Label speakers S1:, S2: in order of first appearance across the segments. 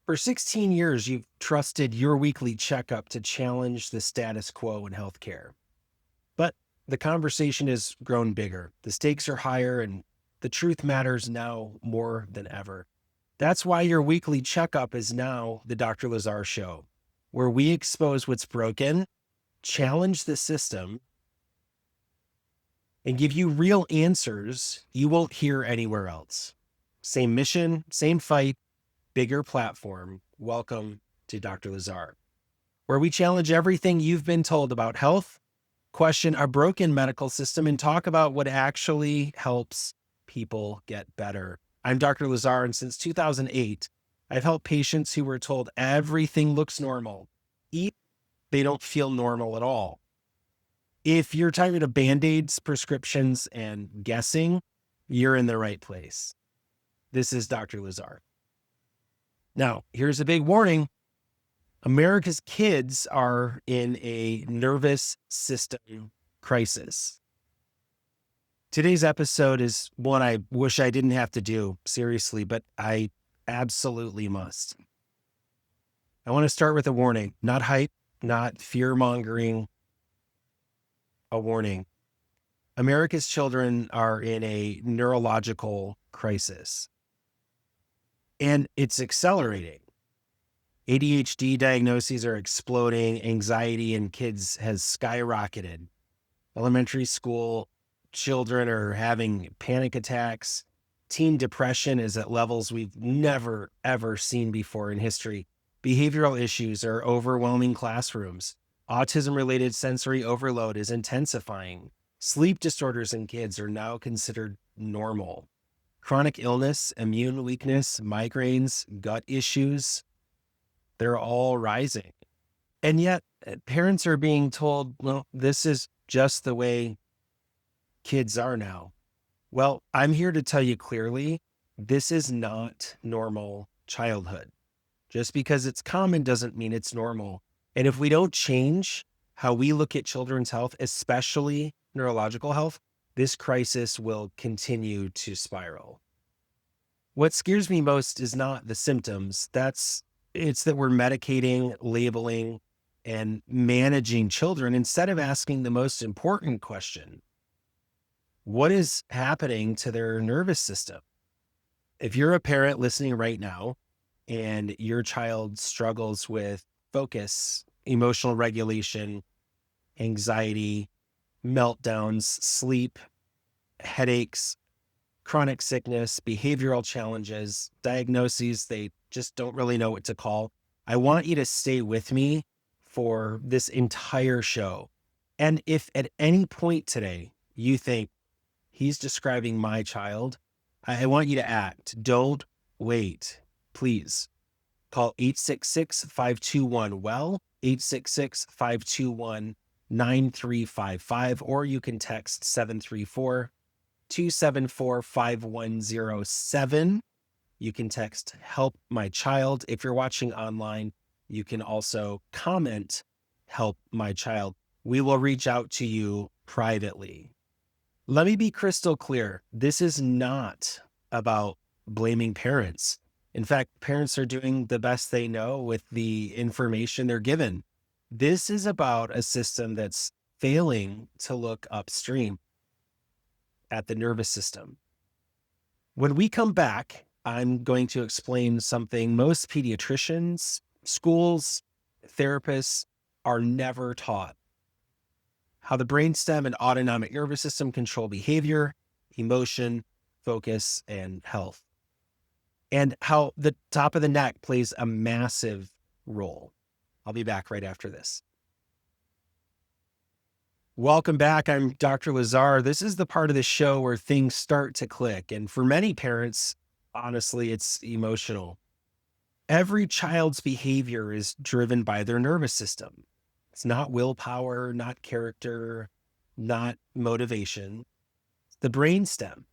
S1: For 16 years, you've trusted your weekly checkup to challenge the status quo in healthcare. But the conversation has grown bigger. The stakes are higher, and the truth matters now more than ever. That's why your weekly checkup is now the Dr. Lazar Show, where we expose what's broken, challenge the system, and give you real answers you won't hear anywhere else. Same mission, same fight, bigger platform. Welcome to Dr. Lazar, where we challenge everything you've been told about health, question our broken medical system, and talk about what actually helps people get better. I'm Dr. Lazar, and since 2008, I've helped patients who were told everything looks normal, even if they don't feel normal at all. If you're tired of Band-Aids, prescriptions, and guessing, you're in the right place. This is Dr. Lazar. Now, here's a big warning. America's kids are in a nervous system crisis. Today's episode is one I wish I didn't have to do, seriously, but I absolutely must. I want to start with a warning, not hype, not fear-mongering, a warning. America's children are in a neurological crisis, and it's accelerating. ADHD diagnoses are exploding. Anxiety in kids has skyrocketed. Elementary school children are having panic attacks. Teen depression is at levels we've never, ever seen before in history. Behavioral issues are overwhelming classrooms. Autism-related sensory overload is intensifying. Sleep disorders in kids are now considered normal. Chronic illness, immune weakness, migraines, gut issues, they're all rising. And yet parents are being told, well, this is just the way kids are now. Well, I'm here to tell you clearly, this is not normal childhood. Just because it's common doesn't mean it's normal. And if we don't change how we look at children's health, especially neurological health, this crisis will continue to spiral. What scares me most is not the symptoms. It's that we're medicating, labeling, and managing children instead of asking the most important question. What is happening to their nervous system? If you're a parent listening right now and your child struggles with focus, emotional regulation, anxiety, meltdowns, sleep, headaches, chronic sickness, behavioral challenges, diagnoses they just don't really know what to call, I want you to stay with me for this entire show. And if at any point today you think he's describing my child, I want you to act. Don't wait. Please call 866-521-WELL, 866-521-9355, or you can text 734-274-5107. You can text help my child. If you're watching online, you can also comment help my child. We will reach out to you privately. Let me be crystal clear. This is not about blaming parents. In fact, parents are doing the best they know with the information they're given. This is about a system that's failing to look upstream at the nervous system. When we come back, I'm going to explain something most pediatricians, schools, therapists are never taught. How the brainstem and autonomic nervous system control behavior, emotion, focus, and health. And how the top of the neck plays a massive role. I'll be back right after this. Welcome back. I'm Dr. Lazar. This is the part of the show where things start to click. And for many parents, honestly, it's emotional. Every child's behavior is driven by their nervous system. It's not willpower, not character, not motivation. The brainstem,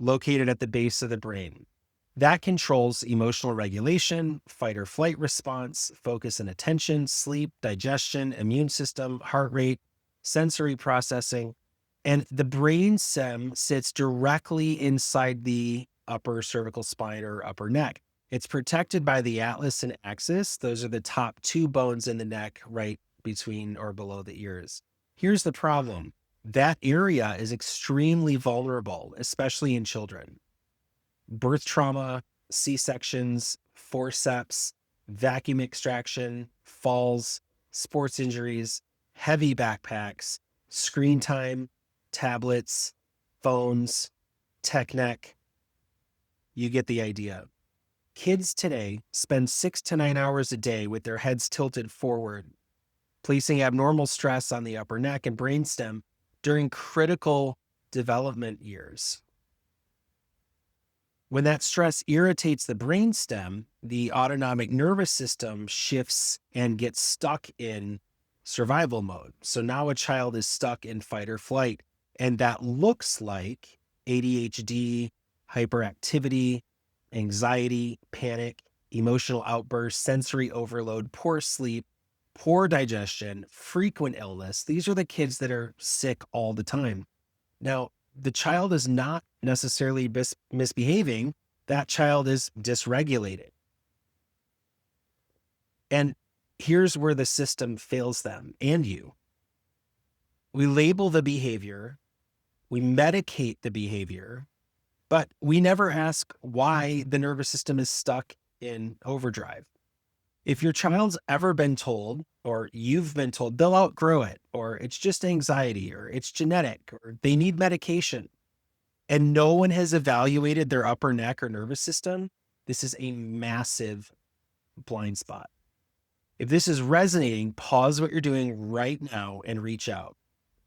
S1: located at the base of the brain, that controls emotional regulation, fight or flight response, focus and attention, sleep, digestion, immune system, heart rate, sensory processing. And the brainstem sits directly inside the upper cervical spine or upper neck. It's protected by the atlas and axis. Those are the top two bones in the neck, right between or below the ears. Here's the problem. That area is extremely vulnerable, especially in children. Birth trauma, C-sections, forceps, vacuum extraction, falls, sports injuries, heavy backpacks, screen time, tablets, phones, tech neck. You get the idea. Kids today spend 6 to 9 hours a day with their heads tilted forward, placing abnormal stress on the upper neck and brainstem during critical development years. When that stress irritates the brainstem, the autonomic nervous system shifts and gets stuck in survival mode. So now a child is stuck in fight or flight, and that looks like ADHD, hyperactivity, anxiety, panic, emotional outbursts, sensory overload, poor sleep, poor digestion, frequent illness. These are the kids that are sick all the time. Now, the child is not necessarily misbehaving. That child is dysregulated. And here's where the system fails them and you. We label the behavior, we medicate the behavior, but we never ask why the nervous system is stuck in overdrive. If your child's ever been told, or you've been told they'll outgrow it, or it's just anxiety, or it's genetic, or they need medication, and no one has evaluated their upper neck or nervous system, this is a massive blind spot. If this is resonating, pause what you're doing right now and reach out.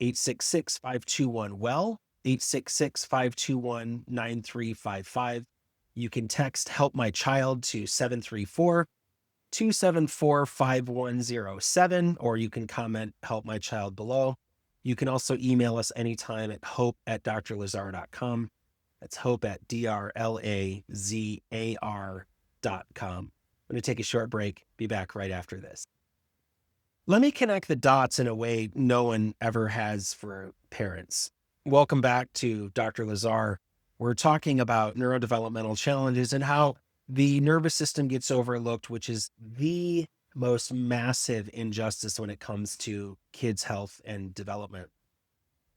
S1: 866-521-WELL, 866-521-9355. You can text Help My Child to 734-274-5107, or you can comment Help My Child below. You can also email us anytime at hope@drlazar.com. That's hope@drlazar.com. I'm going to take a short break. Be back right after this. Let me connect the dots in a way no one ever has for parents. Welcome back to Dr. Lazar. We're talking about neurodevelopmental challenges and how the nervous system gets overlooked, which is the most massive injustice when it comes to kids' health and development.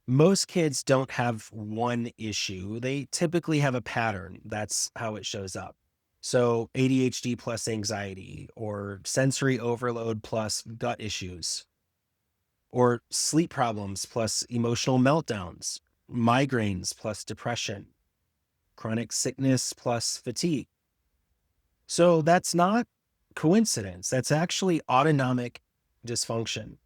S1: Most kids don't have one issue. They typically have a pattern. That's how it shows up. So ADHD plus anxiety, or sensory overload plus gut issues, or sleep problems plus emotional meltdowns, migraines plus depression, chronic sickness plus fatigue. So that's not coincidence. That's actually autonomic dysfunction.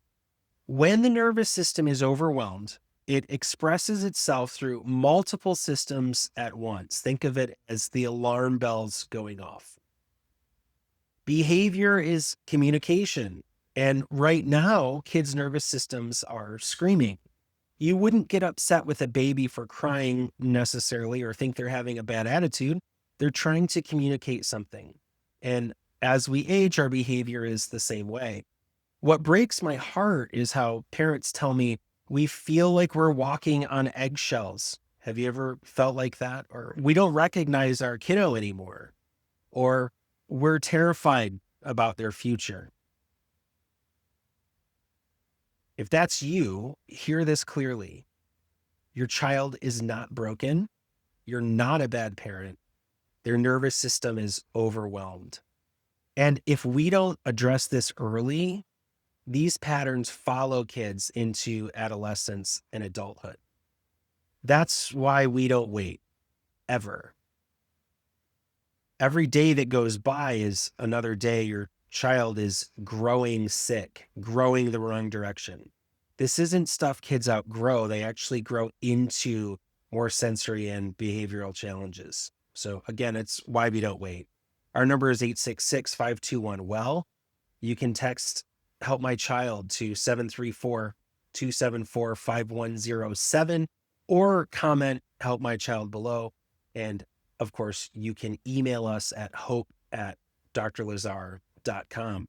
S1: When the nervous system is overwhelmed, it expresses itself through multiple systems at once. Think of it as the alarm bells going off. Behavior is communication. And right now, kids' nervous systems are screaming. You wouldn't get upset with a baby for crying necessarily, or think they're having a bad attitude. They're trying to communicate something. And as we age, our behavior is the same way. What breaks my heart is how parents tell me we feel like we're walking on eggshells. Have you ever felt like that? Or we don't recognize our kiddo anymore, or we're terrified about their future. If that's you, hear this clearly. Your child is not broken. You're not a bad parent. Their nervous system is overwhelmed. And if we don't address this early, these patterns follow kids into adolescence and adulthood. That's why we don't wait, ever. Every day that goes by is another day your child is growing sick, growing the wrong direction. This isn't stuff kids outgrow. They actually grow into more sensory and behavioral challenges. So again, it's why we don't wait. Our number is 866-521-WELL. You can text Help My Child to 734-274-5107, or comment Help My Child below. And of course, you can email us at hope@drlazar.com.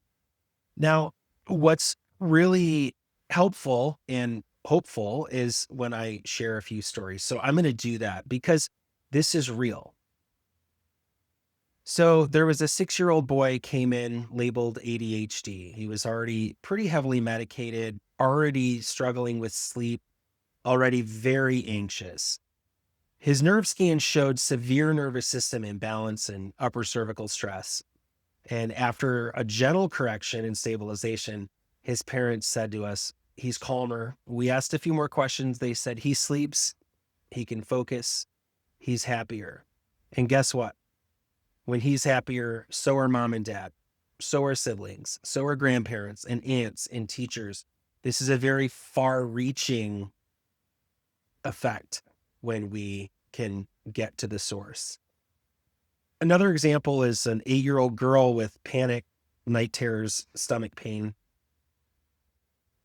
S1: Now, what's really helpful and hopeful is when I share a few stories. So I'm going to do that because this is real. So there was a 6-year-old boy came in labeled ADHD. He was already pretty heavily medicated, already struggling with sleep, already very anxious. His nerve scan showed severe nervous system imbalance and upper cervical stress. And after a gentle correction and stabilization, his parents said to us, he's calmer. We asked a few more questions. They said he sleeps, he can focus, he's happier. And guess what? When he's happier, so are mom and dad, so are siblings, so are grandparents and aunts and teachers. This is a very far reaching effect when we can get to the source. Another example is an 8-year-old girl with panic, night terrors, stomach pain.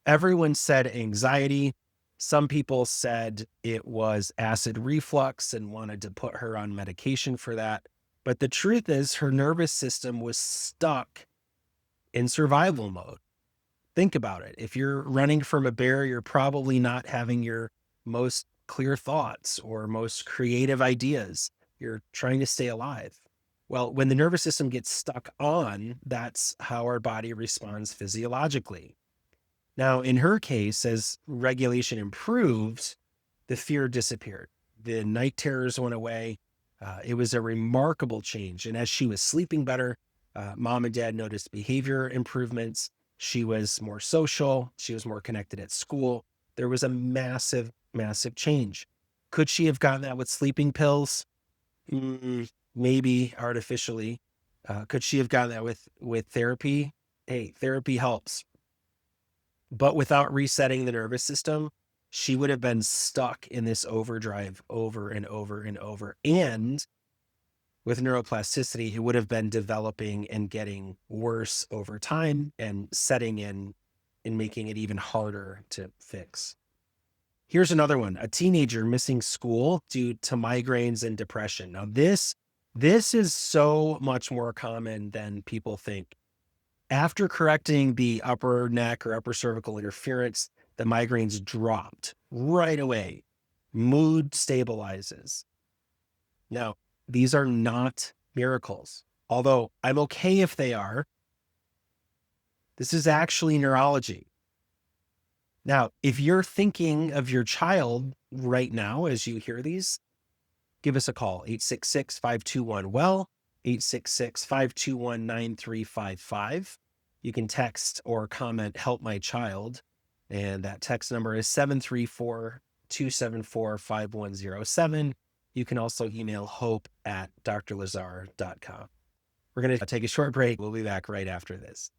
S1: Everyone said anxiety. Some people said it was acid reflux and wanted to put her on medication for that. But the truth is, her nervous system was stuck in survival mode. Think about it. If you're running from a bear, you're probably not having your most clear thoughts or most creative ideas. You're trying to stay alive. Well, when the nervous system gets stuck on, that's how our body responds physiologically. Now, in her case, as regulation improved, the fear disappeared. The night terrors went away. It was a remarkable change. And as she was sleeping better, mom and dad noticed behavior improvements. She was more social. She was more connected at school. There was a massive, massive change. Could she have gotten that with sleeping pills? Maybe artificially. Could she have gotten that with therapy? Hey, therapy helps. But without resetting the nervous system, she would have been stuck in this overdrive over and over and over. And with neuroplasticity, it would have been developing and getting worse over time and setting in and making it even harder to fix. Here's another one, a teenager missing school due to migraines and depression. Now, this is so much more common than people think. After correcting the upper neck or upper cervical interference, the migraines dropped right away. Mood stabilizes. Now, these are not miracles, although I'm okay if they are. This is actually neurology. Now, if you're thinking of your child right now as you hear these, give us a call, 866-521-WELL, 866-521-9355. You can text or comment, help my child. And that text number is 734-274-5107. You can also email hope@drlazar.com. We're going to take a short break. We'll be back right after this.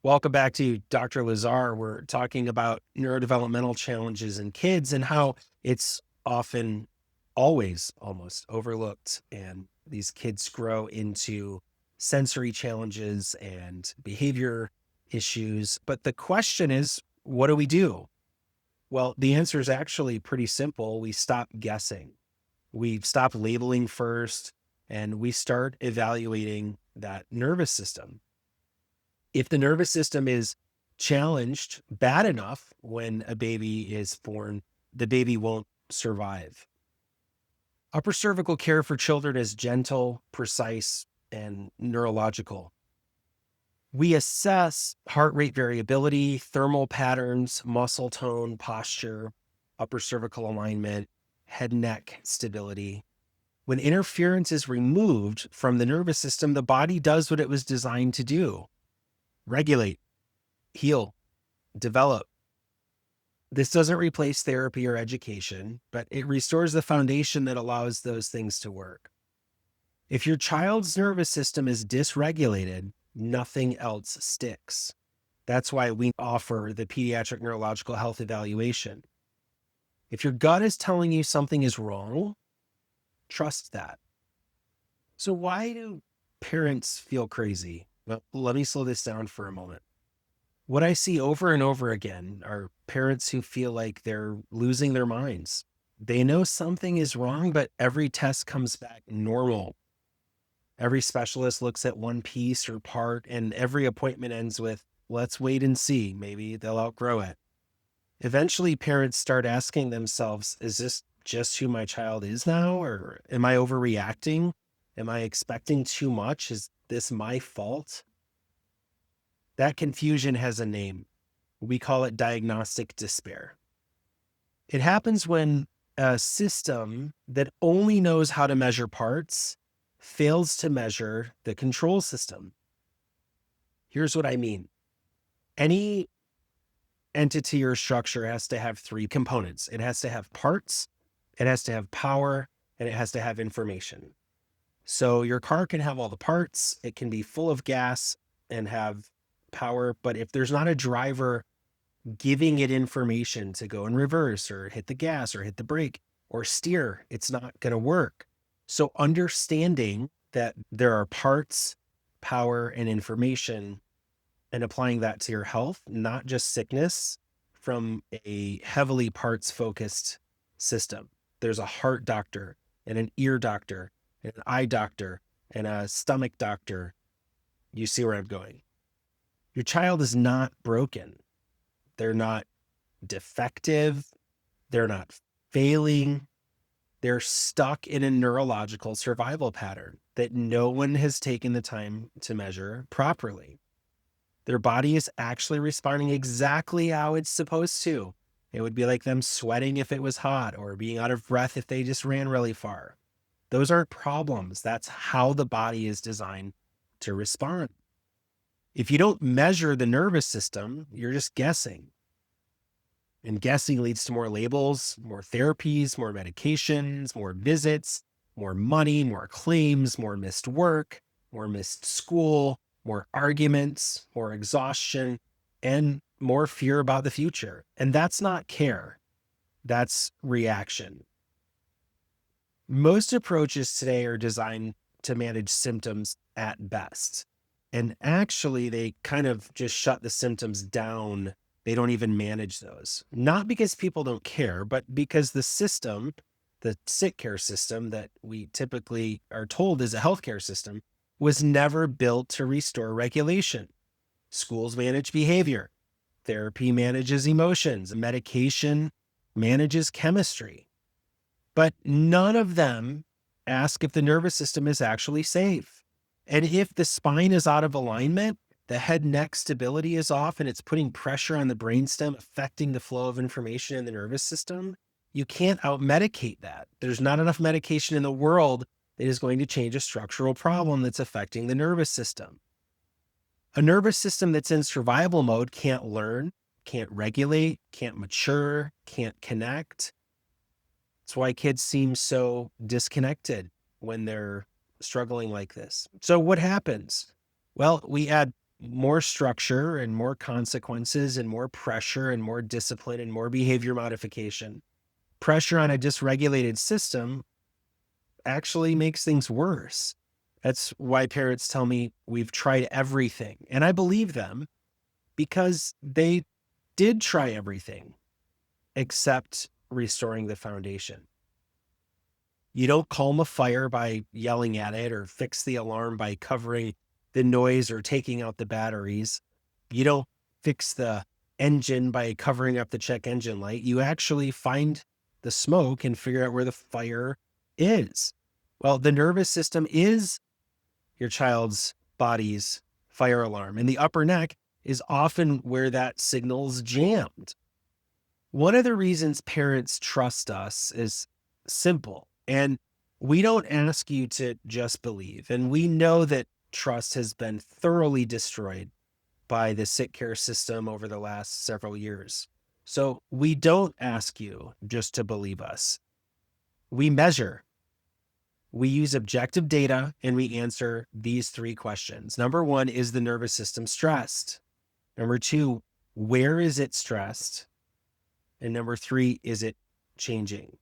S1: Welcome back to Dr. Lazar. We're talking about neurodevelopmental challenges in kids and how it's often, always almost overlooked. And these kids grow into sensory challenges and behavior issues. But the question is, what do we do? Well, the answer is actually pretty simple. We stop guessing. We stop labeling first, and we start evaluating that nervous system. If the nervous system is challenged bad enough when a baby is born, the baby won't survive. Upper cervical care for children is gentle, precise, and neurological. We assess heart rate variability, thermal patterns, muscle tone, posture, upper cervical alignment, head neck stability. When interference is removed from the nervous system, the body does what it was designed to do: regulate, heal, develop. This doesn't replace therapy or education, but it restores the foundation that allows those things to work. If your child's nervous system is dysregulated, nothing else sticks. That's why we offer the pediatric neurological health evaluation. If your gut is telling you something is wrong, trust that. So why do parents feel crazy? Well, let me slow this down for a moment. What I see over and over again are parents who feel like they're losing their minds. They know something is wrong, but every test comes back normal. Every specialist looks at one piece or part, and every appointment ends with, let's wait and see. Maybe they'll outgrow it. Eventually, parents start asking themselves, is this just who my child is now? Or am I overreacting? Am I expecting too much? Is this my fault? That confusion has a name. We call it diagnostic despair. It happens when a system that only knows how to measure parts fails to measure the control system. Here's what I mean. Any entity or structure has to have three components. It has to have parts, it has to have power, and it has to have information. So your car can have all the parts, it can be full of gas and have power, but if there's not a driver giving it information to go in reverse or hit the gas or hit the brake or steer, it's not going to work. So understanding that there are parts, power, and information, and applying that to your health, not just sickness, from a heavily parts focused system. There's a heart doctor and an ear doctor and an eye doctor and a stomach doctor. You see where I'm going. Your child is not broken. They're not defective. They're not failing. They're stuck in a neurological survival pattern that no one has taken the time to measure properly. Their body is actually responding exactly how it's supposed to. It would be like them sweating if it was hot or being out of breath if they just ran really far. Those aren't problems. That's how the body is designed to respond. If you don't measure the nervous system, you're just guessing. And guessing leads to more labels, more therapies, more medications, more visits, more money, more claims, more missed work, more missed school, more arguments, more exhaustion, and more fear about the future. And that's not care. That's reaction. Most approaches today are designed to manage symptoms at best. And actually, they kind of just shut the symptoms down. They don't even manage those. Not because people don't care, but because the system, the sick care system that we typically are told is a healthcare system, was never built to restore regulation. Schools manage behavior. Therapy manages emotions. Medication manages chemistry. But none of them ask if the nervous system is actually safe. And if the spine is out of alignment, the head neck stability is off, and it's putting pressure on the brainstem, affecting the flow of information in the nervous system, you can't out-medicate that. There's not enough medication in the world that is going to change a structural problem that's affecting the nervous system. A nervous system that's in survival mode can't learn, can't regulate, can't mature, can't connect. That's why kids seem so disconnected when they're struggling like this. So what happens? Well, we add more structure and more consequences and more pressure and more discipline and more behavior modification. Pressure on a dysregulated system actually makes things worse. That's why parents tell me we've tried everything. And I believe them because they did try everything except restoring the foundation. You don't calm a fire by yelling at it or fix the alarm by covering the noise or taking out the batteries. You don't fix the engine by covering up the check engine light. You actually find the smoke and figure out where the fire is. Well, the nervous system is your child's body's fire alarm, and the upper neck is often where that signal's jammed. One of the reasons parents trust us is simple, and we don't ask you to just believe. And we know that trust has been thoroughly destroyed by the sick care system over the last several years. So we don't ask you just to believe us. We measure. We use objective data and we answer these three questions. Number one, is the nervous system stressed? Number two, where is it stressed? And number three, is it changing?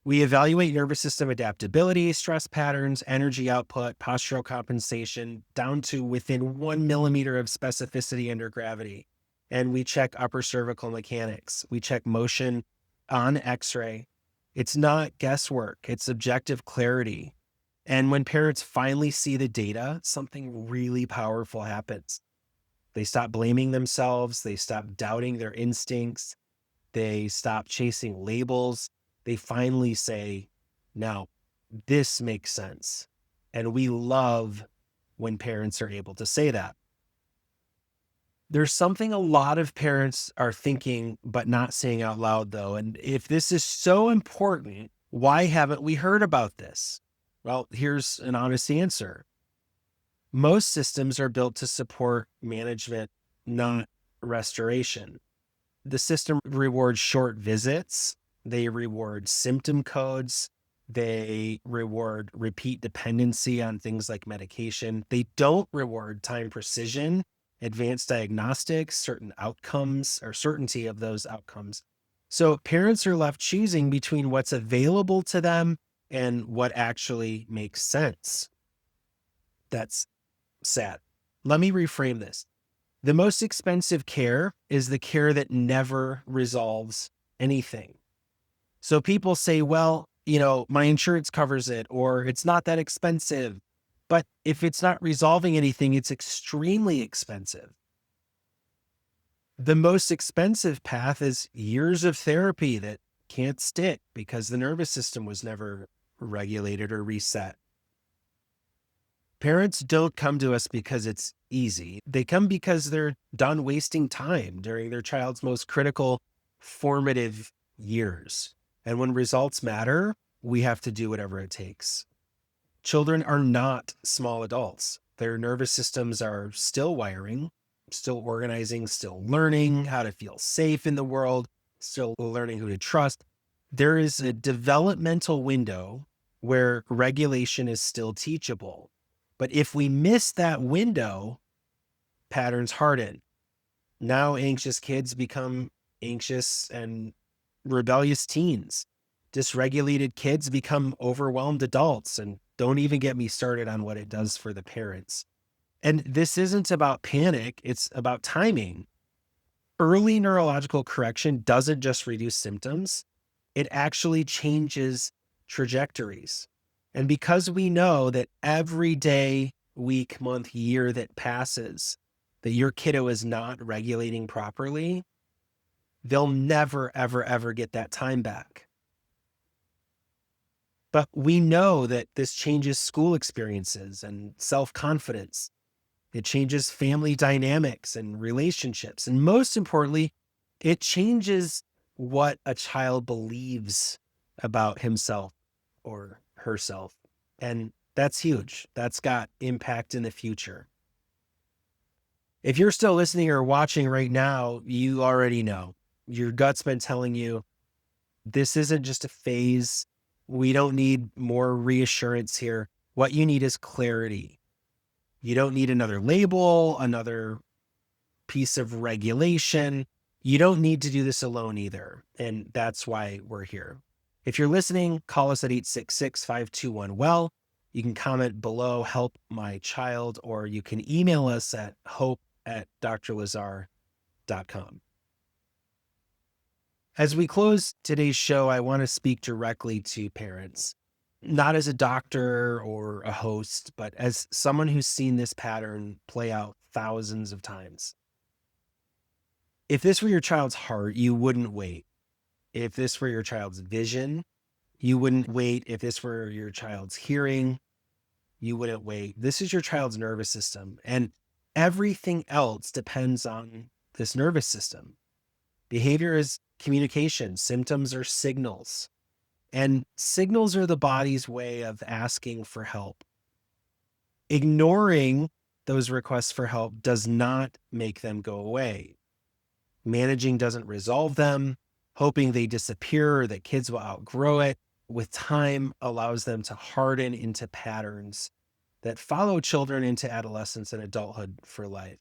S1: We evaluate nervous system adaptability, stress patterns, energy output, postural compensation, down to within 1 millimeter of specificity under gravity. And we check upper cervical mechanics. We check motion on X-ray. It's not guesswork, it's objective clarity. And when parents finally see the data, something really powerful happens. They stop blaming themselves. They stop doubting their instincts. They stop chasing labels. They finally say, now, this makes sense. And we love when parents are able to say that. There's something a lot of parents are thinking, but not saying out loud, though. And if this is so important, why haven't we heard about this? Well, here's an honest answer. Most systems are built to support management, not restoration. The system rewards short visits. They reward symptom codes. They reward repeat dependency on things like medication. They don't reward time precision, advanced diagnostics, certain outcomes, or certainty of those outcomes. So parents are left choosing between what's available to them and what actually makes sense. That's sad. Let me reframe this. The most expensive care is the care that never resolves anything. So people say, well, my insurance covers it, or it's not that expensive. But if it's not resolving anything, it's extremely expensive. The most expensive path is years of therapy that can't stick because the nervous system was never regulated or reset. Parents don't come to us because it's easy. They come because they're done wasting time during their child's most critical formative years. And when results matter, we have to do whatever it takes. Children are not small adults. Their nervous systems are still wiring, still organizing, still learning how to feel safe in the world, still learning who to trust. There is a developmental window where regulation is still teachable. But if we miss that window, patterns harden. Now anxious kids become anxious and rebellious teens. Dysregulated kids become overwhelmed adults, and don't even get me started on what it does for the parents. And this isn't about panic, it's about timing. Early neurological correction doesn't just reduce symptoms, it actually changes trajectories. And because we know that every day, week, month, year that passes, that your kiddo is not regulating properly, they'll never, ever, ever get that time back. But we know that this changes school experiences and self-confidence. It changes family dynamics and relationships. And most importantly, it changes what a child believes about himself or herself. And that's huge. That's got impact in the future. If you're still listening or watching right now, you already know. Your gut's been telling you this isn't just a phase. We don't need more reassurance here. What you need is clarity. You don't need another label, another piece of regulation. You don't need to do this alone either. And that's why we're here. If you're listening, call us at 866-521-WELL. You can comment below, help my child, or you can email us at hope@drlazar.com. As we close today's show, I want to speak directly to parents, not as a doctor or a host, but as someone who's seen this pattern play out thousands of times. If this were your child's heart, you wouldn't wait. If this were your child's vision, you wouldn't wait. If this were your child's hearing, you wouldn't wait. This is your child's nervous system, and everything else depends on this nervous system. Behavior is communication. Symptoms are signals. And signals are the body's way of asking for help. Ignoring those requests for help does not make them go away. Managing doesn't resolve them. Hoping they disappear or that kids will outgrow it with time allows them to harden into patterns that follow children into adolescence and adulthood for life.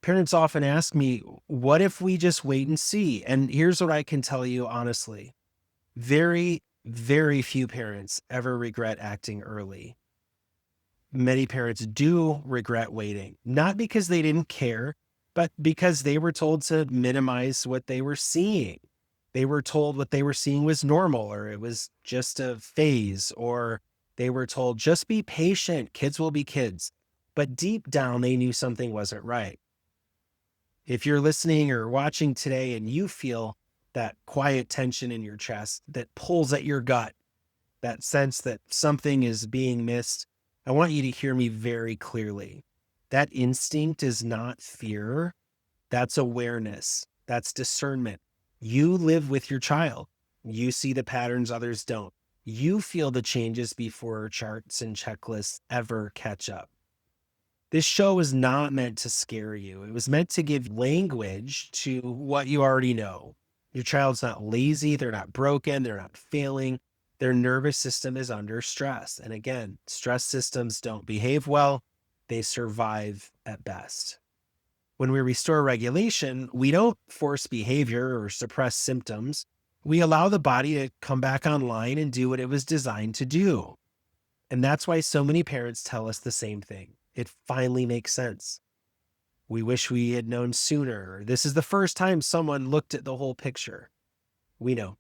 S1: Parents often ask me, what if we just wait and see? And here's what I can tell you honestly. Very, very few parents ever regret acting early. Many parents do regret waiting, not because they didn't care, but because they were told to minimize what they were seeing. They were told what they were seeing was normal, or it was just a phase, or they were told, just be patient, kids will be kids. But deep down, they knew something wasn't right. If you're listening or watching today and you feel that quiet tension in your chest that pulls at your gut, that sense that something is being missed, I want you to hear me very clearly. That instinct is not fear. That's awareness. That's discernment. You live with your child. You see the patterns others don't. You feel the changes before charts and checklists ever catch up. This show is not meant to scare you. It was meant to give language to what you already know. Your child's not lazy. They're not broken. They're not failing. Their nervous system is under stress. And again, stress systems don't behave well. They survive at best. When we restore regulation, we don't force behavior or suppress symptoms. We allow the body to come back online and do what it was designed to do. And that's why so many parents tell us the same thing. It finally makes sense. We wish we had known sooner. This is the first time someone looked at the whole picture. We know.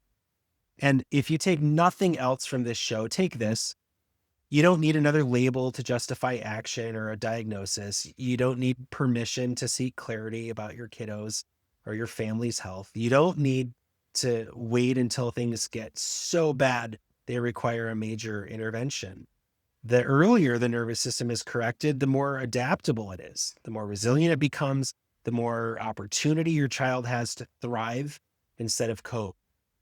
S1: And if you take nothing else from this show, take this. You don't need another label to justify action or a diagnosis. You don't need permission to seek clarity about your kiddos or your family's health. You don't need to wait until things get so bad they require a major intervention. The earlier the nervous system is corrected, the more adaptable it is, the more resilient it becomes, the more opportunity your child has to thrive instead of cope.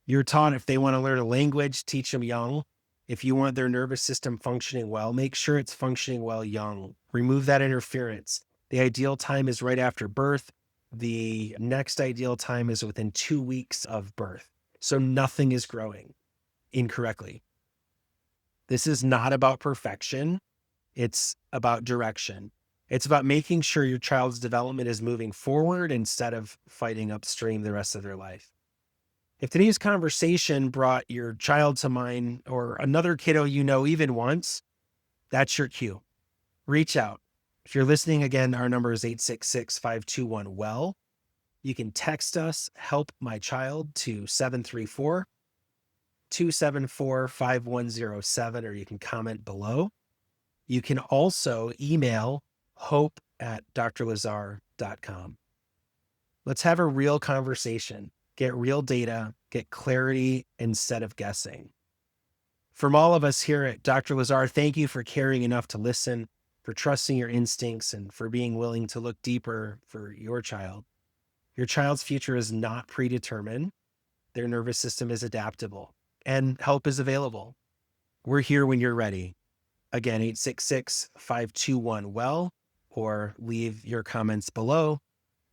S1: You're taught if they want to learn a language, teach them young. If you want their nervous system functioning well, make sure it's functioning well young. Remove that interference. The ideal time is right after birth. The next ideal time is within 2 weeks of birth. So nothing is growing incorrectly. This is not about perfection. It's about direction. It's about making sure your child's development is moving forward instead of fighting upstream the rest of their life. If today's conversation brought your child to mind or another kiddo you know even once, that's your cue. Reach out. If you're listening again, our number is 866-521-WELL. You can text us, help my child, to 734-274-5107, or you can comment below. You can also email hope@drlazar.com. Let's have a real conversation, get real data, get clarity instead of guessing. From all of us here at Dr. Lazar, thank you for caring enough to listen, for trusting your instincts, and for being willing to look deeper for your child. Your child's future is not predetermined. Their nervous system is adaptable, and help is available. We're here when you're ready. Again, 866-521-WELL, or leave your comments below.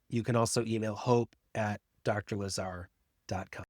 S1: You can also email hope@drlazar.com.